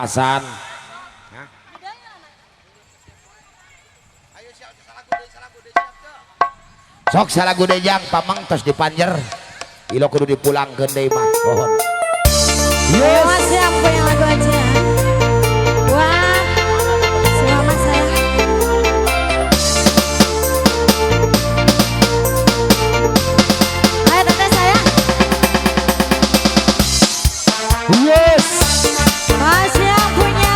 Hasan. Sok salah gudejang pamang tos dipanjer. Ilo kudu dipulangkeun deui mah. Mohon. Yes. Siapa yang lagu aja? Wah, selamat saya. Ayo tante saya. Yes. Masih yang punya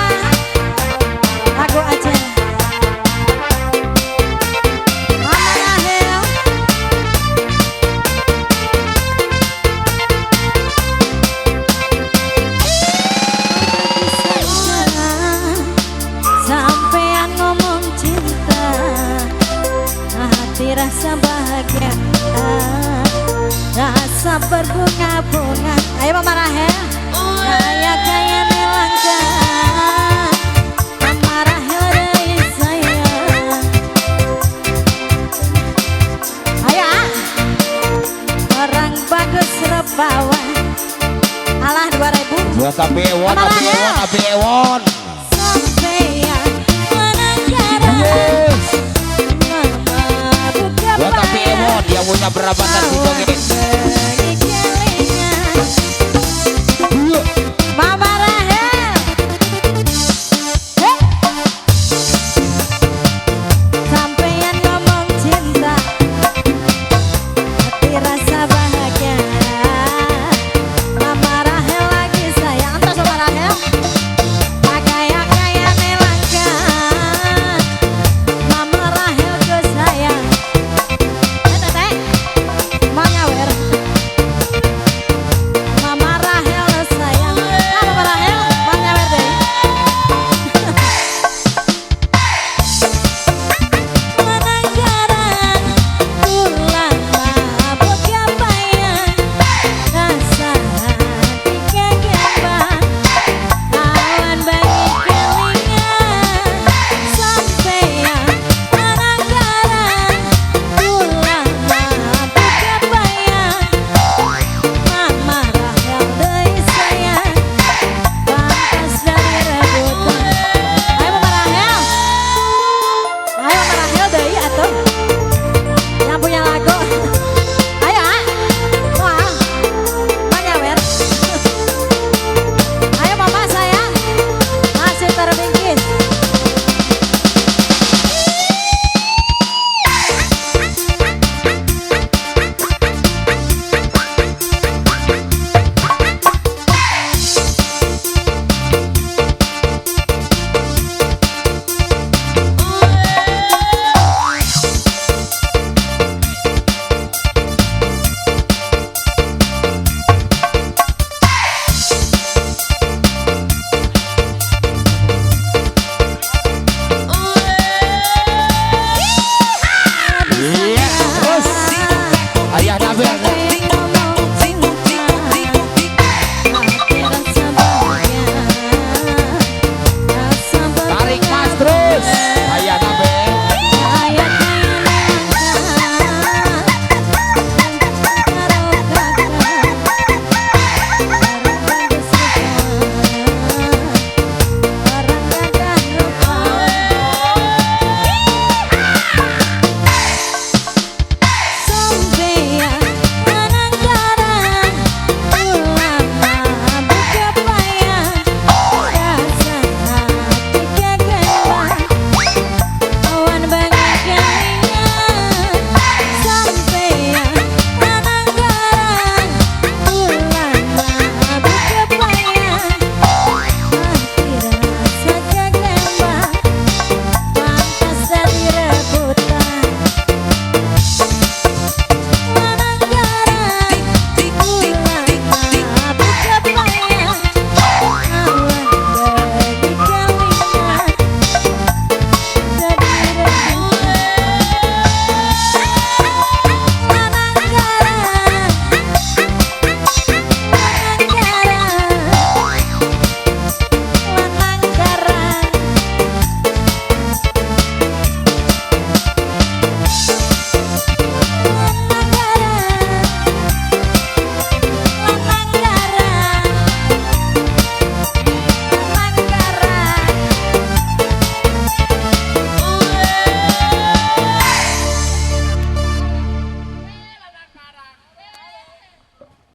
lagu aja. Rasa bahagia, rasa berbunga-bunga. Ayo Mama Rahel, kaya nelangkah. Mama Rahel dari saya. Ayo orang bagus rebawan. Alah 2000. Buat tapi ewon, tapi ewon. Sampean menanjara. Yes. Buat tapi ewon yang punya berabatan di joget.